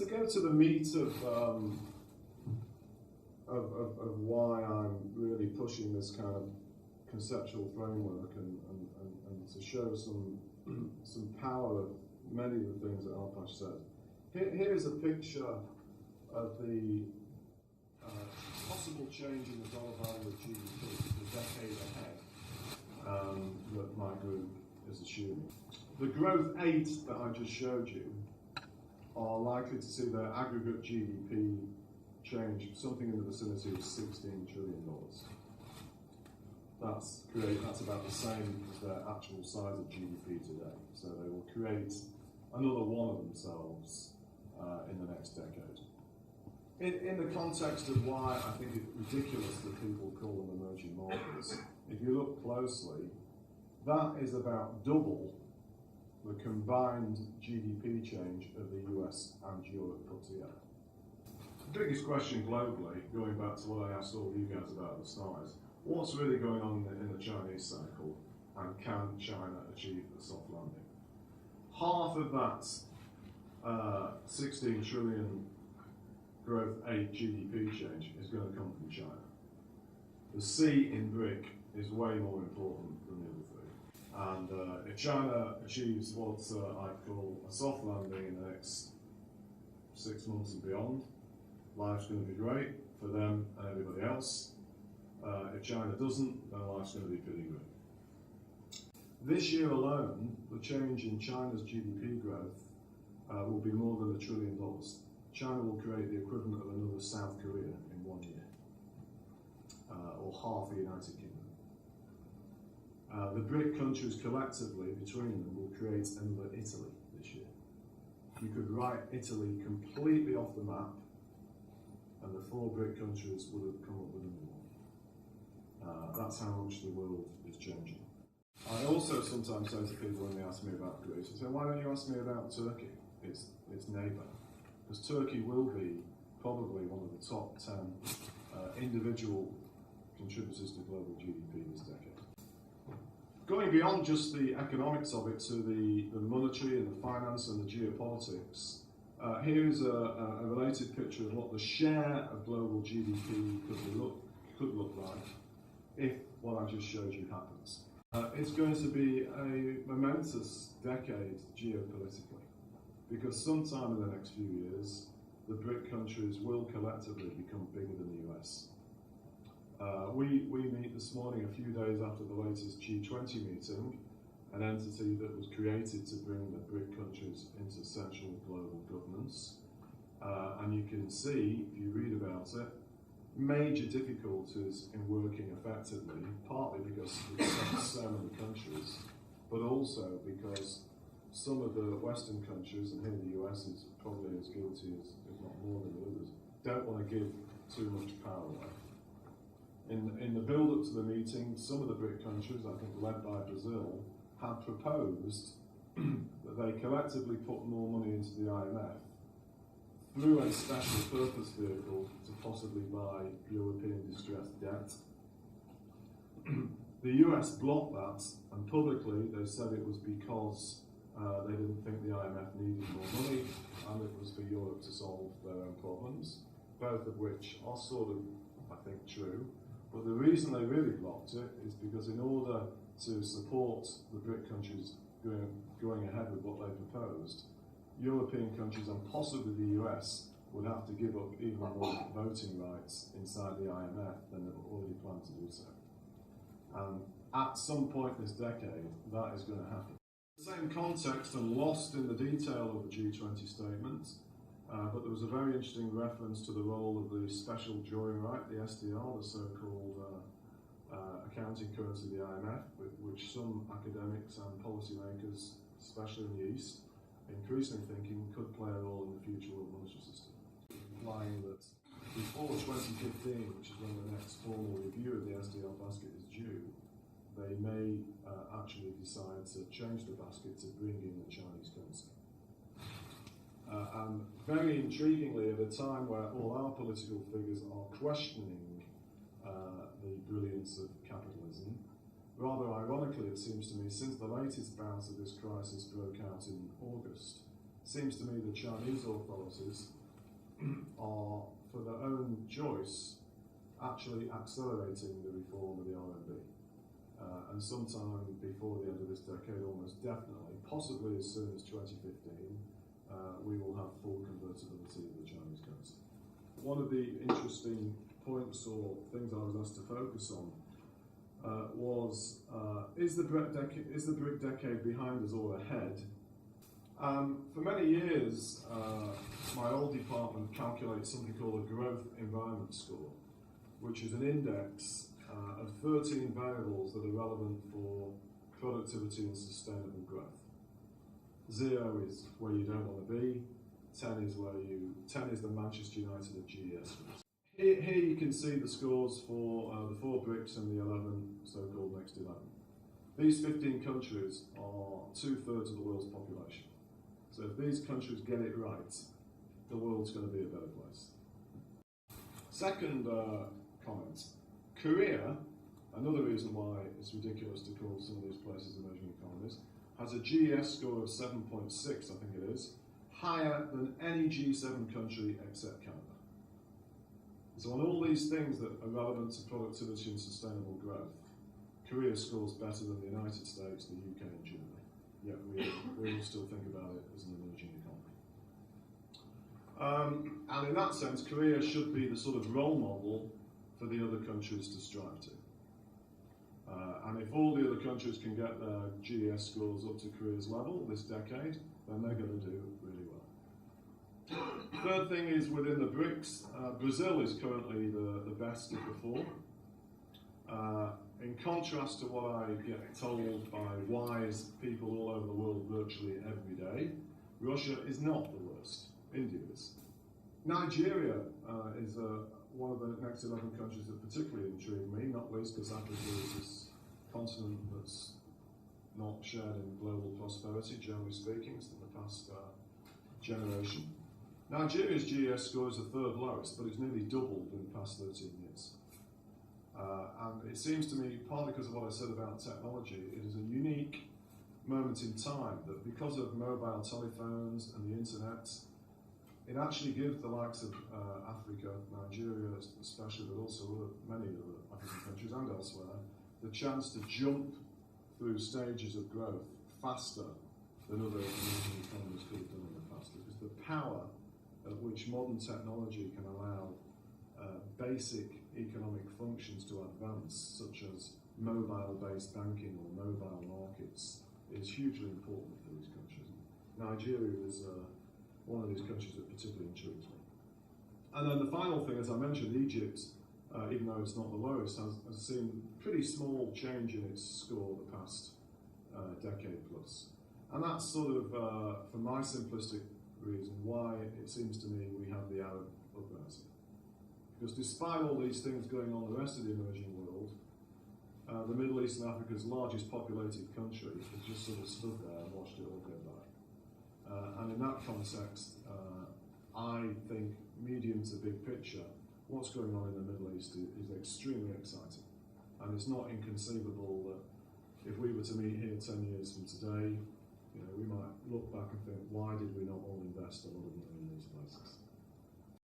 To go to the meat of why I'm really pushing this kind of conceptual framework and to show some power of many of the things that Alpash said. Here's a picture of the possible change in the dollar value of GDP the decade ahead that my group is assuming. The growth 8 that I just showed you are likely to see their aggregate GDP change something in the vicinity of $16 trillion. That's about the same as their actual size of GDP today. So they will create another one of themselves in the next decade. In the context of why I think it's ridiculous that people call them emerging markets, if you look closely, that is about double the combined GDP change of the US and Europe put together. The biggest question globally, going back to what I asked all of you guys about at the start, is what's really going on in the Chinese cycle, and can China achieve a soft landing? Half of that 16 trillion growth 8 GDP change is going to come from China. The C in BRIC is way more important than the other three. And if China achieves what I call a soft landing in the next 6 months and beyond, life's going to be great for them and everybody else. If China doesn't, then life's going to be pretty good. This year alone, the change in China's GDP growth will be more than $1 trillion. China will create the equivalent of another South Korea in 1 year, or half the United Kingdom. The BRIC countries collectively, between them, will create another Italy this year. You could write Italy completely off the map, and the 4 BRIC countries would have come up with a new one. That's how much the world is changing. I also sometimes say to people when they ask me about Greece, I say, why don't you ask me about Turkey, its neighbour? Because Turkey will be probably one of the top 10 individual contributors to global GDP this decade. Going beyond just the economics of it to the monetary and the finance and the geopolitics, here is a related picture of what the share of global GDP could look like if what I just showed you happens. It's going to be a momentous decade geopolitically, because sometime in the next few years, the BRIC countries will collectively become bigger than the US. We meet this morning, a few days after the latest G20 meeting, an entity that was created to bring the BRIC countries into central global governance. And you can see, if you read about it, major difficulties in working effectively, partly because it's so many countries, but also because some of the Western countries, and here the US is probably as guilty as, if not more than the others, don't want to give too much power away. In the build-up to the meeting, some of the BRIC countries, I think led by Brazil, had proposed that they collectively put more money into the IMF through a special purpose vehicle to possibly buy European distressed debt. The US blocked that, and publicly they said it was because they didn't think the IMF needed more money, and it was for Europe to solve their own problems, both of which are sort of, I think, true. But the reason they really blocked it is because in order to support the BRIC countries going ahead with what they proposed, European countries and possibly the US would have to give up even more voting rights inside the IMF than they already planned to do so. And at some point this decade, that is going to happen. The same context and lost in the detail of the G20 statement, but there was a very interesting reference to the role of the special drawing right, the SDR, the so-called accounting currency of the IMF, which some academics and policymakers, especially in the East, increasingly thinking could play a role in the future world monetary system. Implying that before 2015, which is when the next formal review of the SDR basket is due, they may actually decide to change the basket to bring in the Chinese currency. And very intriguingly, at a time where all our political figures are questioning the brilliance of capitalism, rather ironically, it seems to me, since the latest bout of this crisis broke out in August, seems to me the Chinese authorities are, for their own choice, actually accelerating the reform of the RMB. And sometime before the end of this decade, almost definitely, possibly as soon as 2015, we will have full convertibility of the Chinese currency. One of the interesting points or things I was asked to focus on was, is the BRIC decade behind us or ahead? For many years, my old department calculates something called a growth environment score, which is an index of 13 variables that are relevant for productivity and sustainable growth. 0 is where you don't want to be, 10 is the Manchester United of GES scores. Here you can see the scores for the 4 BRICS and the 11 so-called Next 11. These 15 countries are 2/3 of the world's population. So if these countries get it right, the world's going to be a better place. Second comment, Korea, another reason why it's ridiculous to call some of these places emerging economies, has a GES score of 7.6, I think it is, higher than any G7 country except Canada. So on all these things that are relevant to productivity and sustainable growth, Korea scores better than the United States, the UK and Germany. Yet we all still think about it as an emerging economy. And in that sense, Korea should be the sort of role model for the other countries to strive to. And if all the other countries can get their GES scores up to Korea's level this decade, then they're going to do really well. Third thing is within the BRICS, Brazil is currently the best of the 4. In contrast to what I get told by wise people all over the world virtually every day, Russia is not the worst. India is. Nigeria is one of the next 11 countries that particularly intrigue me, not least because Africa is this continent that's not shared in global prosperity, generally speaking, in the past generation. Nigeria's GES score is the 3rd lowest, but it's nearly doubled in the past 13 years. And it seems to me, partly because of what I said about technology, it is a unique moment in time that because of mobile telephones and the internet, it actually gives the likes of Africa, Nigeria especially, but also many other African countries and elsewhere, the chance to jump through stages of growth faster than other emerging economies could have done in the past. Because the power at which modern technology can allow basic economic functions to advance, such as mobile-based banking or mobile markets, is hugely important for these countries. Nigeria is one of these countries that particularly intrigues me. And then the final thing, as I mentioned, Egypt, even though it's not the lowest, has seen pretty small change in its score the past decade plus. And that's sort of, for my simplistic reason, why it seems to me we have the Arab uprising. Because despite all these things going on in the rest of the emerging world, the Middle East and Africa's largest populated country has just sort of stood there and watched it all go by. And in that context, I think medium to big picture, what's going on in the Middle East is extremely exciting. And it's not inconceivable that if we were to meet here 10 years from today, we might look back and think, why did we not all invest a lot of money in these places?